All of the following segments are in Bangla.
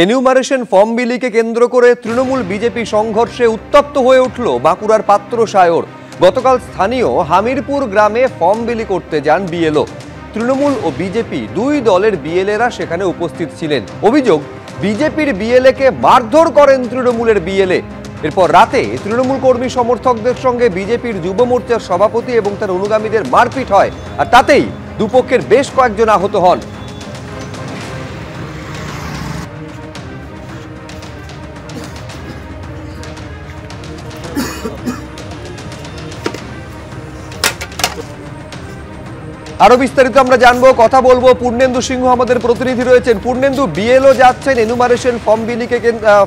এনিউমারেশন ফর্ম বিলিকে কেন্দ্র করে তৃণমূল বিজেপি সংঘর্ষে উত্তপ্ত হয়ে উঠল বাঁকুড়ার পাত্রসায়র। গতকাল স্থানীয় হামিরপুর গ্রামে ফর্ম বিলি করতে যান বিএলও। তৃণমূল ও বিজেপি দুই দলের বিএলএরা সেখানে উপস্থিত ছিলেন। অভিযোগ, বিজেপির বিএলএকে মারধর করেন তৃণমূলের বিএলএ। এরপর রাতে তৃণমূল কর্মী সমর্থকদের সঙ্গে বিজেপির যুব মোর্চার সভাপতি এবং তার অনুগামীদের মারপিট হয়, আর তাতেই দুপক্ষের বেশ কয়েকজন আহত হন। আরো বিস্তারিত আমরা জানবো, কথা বলবো। পূর্ণেন্দু সিংহ আমাদের প্রতিনিধি রয়েছেন। পূর্ণেন্দু, বিএলও যাচ্ছেন এনুমারেশন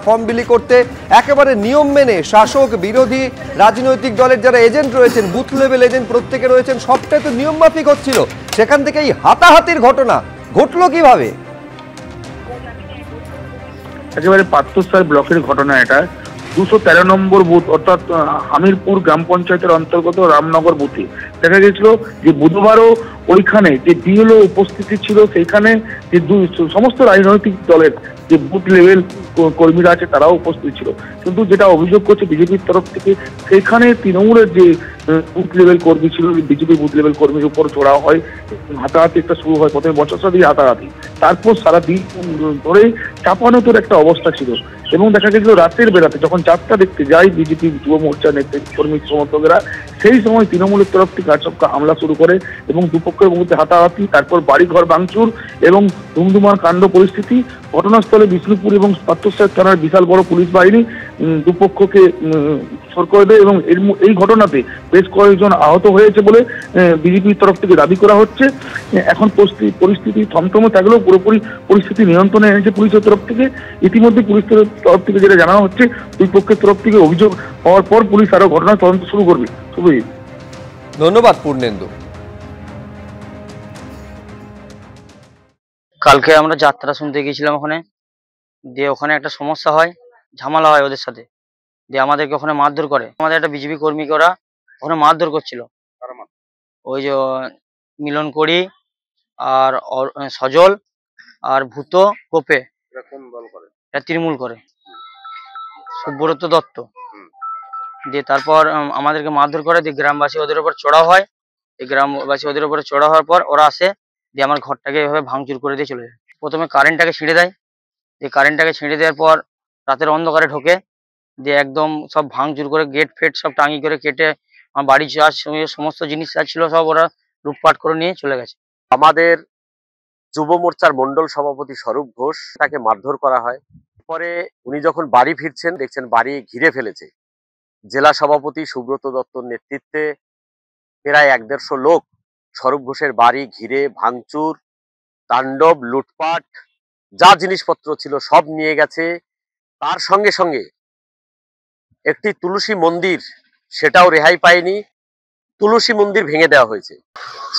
ফর্ম বিলি করতে একেবারে নিয়ম মেনে। শাসক বিরোধী রাজনৈতিক দলের যারা এজেন্ট রয়েছেন, বুথ লেভেল এজেন্ট প্রত্যেকে রয়েছেন, সবটাই তো নিয়ম মাফিক হচ্ছিল। সেখান থেকে এই হাতাহাতির ঘটনা ঘটলো কিভাবে? একেবারে পাত্রসায়র ব্লকের ঘটনা এটা। 213 নম্বর বুথ অর্থাৎ হামিরপুর গ্রাম পঞ্চায়েতের অন্তর্গত রামনগর বুথে দেখা গেছিল যে বুধবারও ওইখানে যে বিএলও উপস্থিতি ছিল, সেইখানে যে সমস্ত রাজনৈতিক দলের যে বুথ লেভেল কর্মীরা আছে তারাও উপস্থিত ছিল। কিন্তু যেটা অভিযোগ করছে বিজেপির তরফ থেকে, সেইখানে তৃণমূলের যে বুথ লেভেল কর্মী ছিল, বিজেপি বুথ লেভেল কর্মীর উপর চড়া হয়, হাতাহাতি একটা শুরু হয়, প্রথমে বচসা দিয়ে হাতাহাতি, তারপর সারা দিন ধরে চাপানোতোর একটা অবস্থা ছিল। এবং দেখা গেছিল রাতের বেলাতে যখন যাত্রা দেখতে যায় বিজেপি যুব মোর্চা নেতৃত্ব কর্মী সমর্থকেরা, সেই সময় তৃণমূলের তরফ থেকে আচমকা হামলা শুরু করে এবং দুপক্ষের মধ্যে হাতাহাতি, তারপর বাড়িঘর ভাঙচুর এবং ধুমধুমার কাণ্ড পরিস্থিতি। ঘটনাস্থলে বিষ্ণুপুর এবং পাত্রসায়র থানার বিশাল বড় পুলিশ বাহিনী দুপক্ষকে সর করে দেয় এবং এই ঘটনাতে বেশ কয়েকজন আহত হয়েছে বলে বিজেপির তরফ থেকে দাবি করা হচ্ছে। এখন পরিস্থিতি থমথমে থাকলেও পুরোপুরি পরিস্থিতি নিয়ন্ত্রণে এনেছে পুলিশের তরফ থেকে। ইতিমধ্যে পুলিশের তরফ থেকে যেটা জানানো হচ্ছে, দুই পক্ষের তরফ থেকে অভিযোগ হওয়ার পর পুলিশ আরো ঘটনার তদন্ত শুরু করবে। ধন্যবাদ পূর্ণেন্দু। কালকে আমরা যাত্রা শুনতে গিয়েছিলাম ওখানে, দিয়ে ওখানে একটা সমস্যা হয়, ঝামেলা হয় ওদের সাথে, দিয়ে আমাদেরকে ওখানে মারধর করে। আমাদের একটা বিজেপি কর্মীকে ওরা ওখানে মারধর করছিল। ওই যে মিলন করি আর সজল আর ভূত কোপে, এটা তৃণমূল করে, সুব্রত দত্ত। দিয়ে তারপর আমাদেরকে মারধর করে, দিয়ে গ্রামবাসী ওদের উপর চড়া হয়। এই গ্রামবাসী ওদের উপরে চড়া হওয়ার পর ওরা আসে, দিয়ে আমার ঘরটাকে এভাবে ভাঙচুর করে দিয়ে চলে যায়। প্রথমে কারেন্টটাকে ছিঁড়ে দেয়, দিয়ে কারেন্টটাকে ছিঁড়ে দেওয়ার পর রাতের অন্ধকারে ঢোকে, দিয়ে একদম সব ভাঙচুর করে গেট ফেট সব টাঙি করে কেটে আমার বাড়ি যাওয়ার সমস্ত জিনিস যা ছিল সব ওরা লুটপাট করে নিয়ে চলে গেছে। আমাদের যুব মোর্চার মন্ডল সভাপতি স্বরূপ ঘোষ, তাকে মারধর করা হয়। পরে উনি যখন বাড়ি ফিরছেন দেখছেন বাড়ি ঘিরে ফেলেছে। জেলা সভাপতি সুব্রত দত্তর নেতৃত্বে প্রায় 150 লোক স্বরূপ ঘোষের বাড়ি ঘিরে ভাঙচুর, তাণ্ডব, লুটপাট, যা জিনিসপত্র ছিল সব নিয়ে গেছে। তার সঙ্গে সঙ্গে একটি তুলসী মন্দির, সেটাও রেহাই পায়নি, তুলসী মন্দির ভেঙে দেওয়া হয়েছে।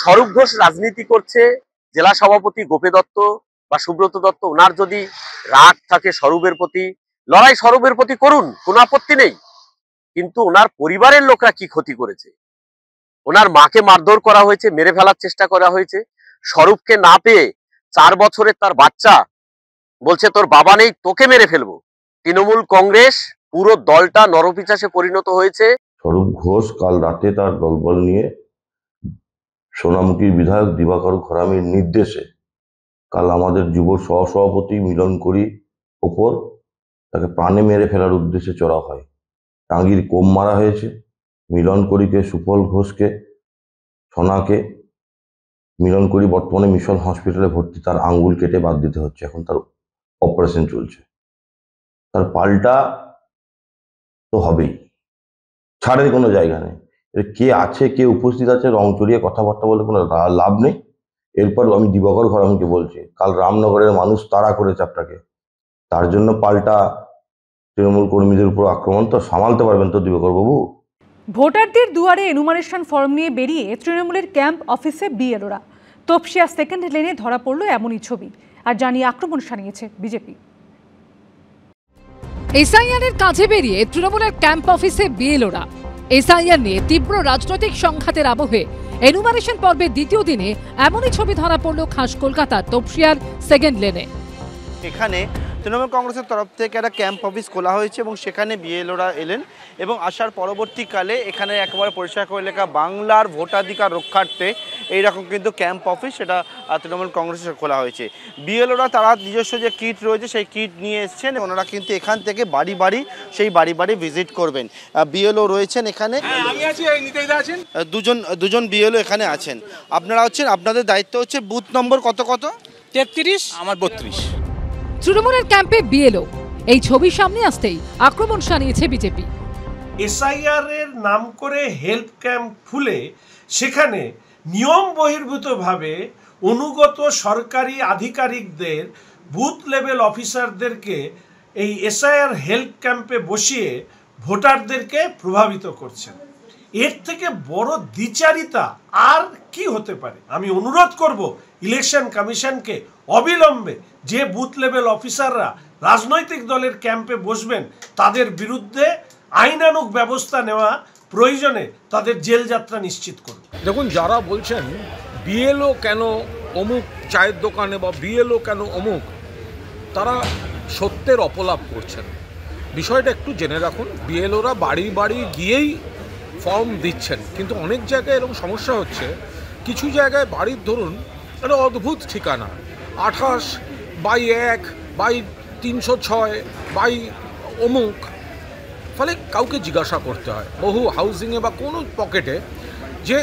স্বরূপ ঘোষ রাজনীতি করছে, জেলা সভাপতি গোপে দত্ত বা সুব্রত দত্ত, ওনার যদি রাগ থাকে স্বরূপের প্রতি, লড়াই স্বরূপের প্রতি করুন, কোনো আপত্তি নেই। কিন্তু ওনার পরিবারের লোকরা কি ক্ষতি করেছে? ওনার মাকে মারধর করা হয়েছে, মেরে ফেলার চেষ্টা করা হয়েছে। স্বরূপকে না পেয়ে 4 বছরের তার বাচ্চা বলছে তোর বাবা নেই, তোকে মেরে ফেলবো। তৃণমূল কংগ্রেস পুরো দলটা নরপিশাচে পরিণত হয়েছে। স্বরূপ ঘোষ কাল রাতে তার দলবল নিয়ে সোনামুখীর বিধায়ক দিবাকর ঘরামির নির্দেশে কাল আমাদের যুব সহসভাপতি মিলন করি ওপর তাকে প্রাণে মেরে ফেলার উদ্দেশ্যে চড়া হয়। টাঙ্গির কোপ মারা হয়েছে। মিলন করিকে, সুফল ঘোষকে, সোনাকে, মিলন করি বর্তমানে মিশন হসপিটালে ভর্তি, তার আঙ্গুল কেটে বাদ দিতে হচ্ছে, এখন তার অপারেশন চলছে। তার পাল্টা তো হবেই, ছাড়ের কোনো জায়গা নেই। কে আছে, কে উপস্থিত আছে, রং চড়িয়ে কথাবার্তা বলে কোনো লাভ নেই। এরপর আমি দিবাকর ঘরামিকে বলছি, কাল রামনগরের মানুষ তাড়া করেছে আপনাকে, তার জন্য পাল্টা তৃণমূল কর্মীদের উপর আক্রমণ তো সামালতে পারবেন তো দিবাকর বাবু? ভোটারদের দুয়ারে এনুমারেশন ফর্ম নিয়ে বেরিয়ে তৃণমূলের ক্যাম্প অফিসে বিএলওরা। তপসিয়া সেকেন্ড লেনে ধরা পড়ল এমনই ছবি, আর জানিয়ে আক্রমণ শানিয়েছে বিজেপি। এসআইআর কাজে বেরিয়ে তৃণমূলের ক্যাম্প অফিসে বিএলওরা। এসআইআর নিয়ে তীব্র রাজনৈতিক সংঘাতের আবহে এনুমারেশন পর্বের দ্বিতীয় দিনে এমনই ছবি ধরা পড়ল খাস কলকাতার তপসিয়ার সেকেন্ড লেনে। এখানে তৃণমূল কংগ্রেসের তরফ থেকে একটা ক্যাম্প অফিস খোলা হয়েছে এবং সেখানে বিএলওরা এলেন এবং আসার পরবর্তীকালে এখানে একেবারে পরিষ্কার করে লেখা বাংলার ভোটাধিকার রক্ষার্থে এইরকম কিন্তু ক্যাম্প অফিস সেটা তৃণমূল কংগ্রেসের খোলা হয়েছে। বিএলওরা তারা নিজস্ব যে কিট রয়েছে সেই কিট নিয়ে এসছেন, ওনারা কিন্তু এখান থেকে বাড়ি বাড়ি ভিজিট করবেন। বিএলও রয়েছেন এখানে, দুজন বিএলও এখানে আছেন। আপনারা হচ্ছেন, আপনাদের দায়িত্ব হচ্ছে বুথ নম্বর কত 33, আমার 32। তৃণমূলের ক্যাম্পে বিএলও, এই ছবি সামনে আসতেই আক্রমণ শানিয়েছে বিজেপি। এসআইআর এর নাম করে হেল্প ক্যাম্প খুলে সেখানে নিয়ম বহির্ভূতভাবে অনুগত সরকারি আধিকারিকদের বুথ লেভেল অফিসারদেরকে এই এসআইআর হেল্প ক্যাম্পে বসিয়ে ভোটারদেরকে প্রভাবিত করছেন। এর থেকে বড় দ্বিচারিতা আর কি হতে পারে? আমি অনুরোধ করব ইলেকশন কমিশনকে অবিলম্বে যে বুথ লেভেল অফিসাররা রাজনৈতিক দলের ক্যাম্পে বসবেন তাদের বিরুদ্ধে আইনানুগ ব্যবস্থা নেওয়া, প্রয়োজনে তাদের জেল যাত্রা নিশ্চিত করুন। দেখুন, যারা বলছেন বিএলও কেন অমুক চায়ের দোকানে বা বিএলও কেন অমুক, তারা সত্যের অপলাপ করছেন। বিষয়টা একটু জেনে রাখুন, বিএলওরা বাড়ি বাড়ি গিয়েই ফর্ম দিচ্ছেন, কিন্তু অনেক জায়গায় এরকম সমস্যা হচ্ছে। কিছু জায়গায় বাড়ির ধরুন একটা অদ্ভুত ঠিকানা, 28/1/306 বাই অমুক, ফলে কাউকে জিজ্ঞাসা করতে হয় বহু হাউজিংয়ে বা কোনো পকেটে যে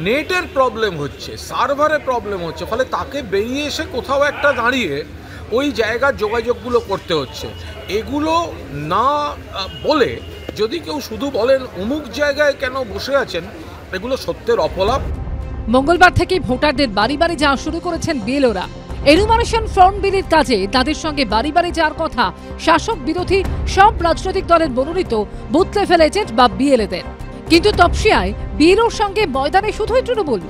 নেটের প্রবলেম হচ্ছে, সার্ভারে প্রবলেম হচ্ছে, ফলে তাকে বেরিয়ে এসে কোথাও একটা দাঁড়িয়ে ওই জায়গার যোগাযোগগুলো করতে হচ্ছে। এগুলো না বলে যদি কেউ শুধু বলেন অমুক জায়গায় কেন বসে আছেন, এগুলো সত্যের অপলাপ। মঙ্গলবার থেকে ভোটারদের বাড়ি বাড়ি যাওয়া শুরু করেছেন বিএলওরা। এনুমারেশন ফর্ম বিলির কাজে তাদের সঙ্গে বাড়ি বাড়ি যাওয়ার কথা শাসক বিরোধী সব রাজনৈতিক দলের মনোনীত বুথ লেভেল এজেন্ট বা বিএলএদের। কিন্তু তপসিয়ায় বিএলওর সঙ্গে ময়দানে শুধুই তৃণমূল,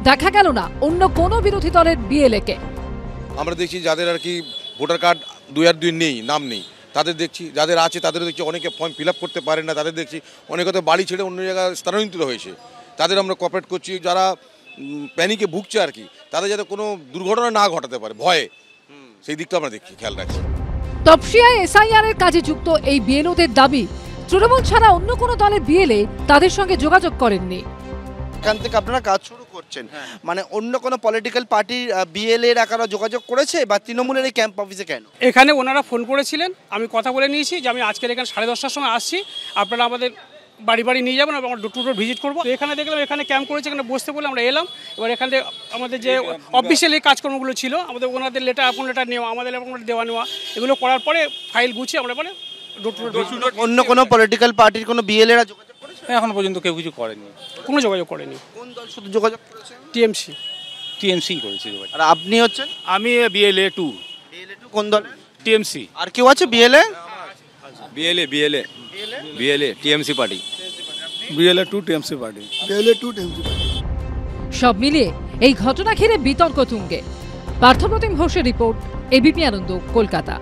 দেখা গেল না অন্য কোনো বিরোধী দলের বিএলএকে। আমরা দেখছি যাদের আর কি ভোটার কার্ড 2 নেই, নাম নেই, তাদের দেখছি, যাদের আছে তাদের দেখছি অনেকে ফর্ম ফিল আপ করতে পারেন না, তাদের দেখছি অনেকে তো বাড়ি ছেড়ে অন্য জায়গায় স্থানান্তরিত হয়েছে, তাদের আমরা কোঅপারেট করছি। যারা প্যানিকে ভুগছে আর কি, তাদের যাতে কোনো দুর্ঘটনা না ঘটাতে পারে ভয়ে, সেই দিকটা আমরা দেখছি, খেয়াল রাখছি। তপসিয়ায় এসআইআর এর কাজে যুক্ত এই বিএলওদের দাবি, তৃণমূল ছাড়া অন্য কোনো দলের বিএলএ তাদের সঙ্গে যোগাযোগ করেননি। এখান থেকে আপনারা কাজ শুরু করছেন, মানে অন্য কোনো পলিটিক্যাল পার্টির বিএলএ এরা যোগাযোগ করেছে বা তৃণমূলের এই ক্যাম্প অফিসে কেন? এখানে ওনারা ফোন করেছিলেন, আমি কথা বলে নিয়েছি যে আমি আজকের এখানে 10:30টার সময় আসছি, আপনারা আমাদের বাড়ি বাড়ি নিয়ে যাবেন, আমরা ডোর টু ডোর ভিজিট করবো। এখানে দেখলাম এখানে ক্যাম্প করেছে, এখানে বসতে বলে আমরা এলাম। এবার এখানে আমাদের যে অফিসিয়ালি কাজকর্মগুলো ছিল, আমাদের ওনাদের লেটার আপন লেটার নেওয়া, আমাদের দেওয়া নেওয়া, এগুলো করার পরে ফাইল গুছিয়ে আমরা পরে ডোর টু ডোর। অন্য কোনো পলিটিক্যাল পার্টির কোনো বিএলএরা যোগাযোগ করেছে? এখনো পর্যন্ত কেউ কিছু করেনি, কোনো যোগাযোগ করেনি। কোন দল শুধু যোগাযোগ করেছে? টিএমসি করেছে। আর আপনি হচ্ছেন? আমি বিএলএ 2। কোন দল? টিএমসি। আর কেউ আছে BLA? BLA TMC party. BLA 2 TMC party. সব মিলিয়ে এই ঘটনা ঘিরে বিতর্ক তুঙ্গে। পার্থপ্রতিম ঘোষের রিপোর্ট, এবিপি আনন্দ, কলকাতা।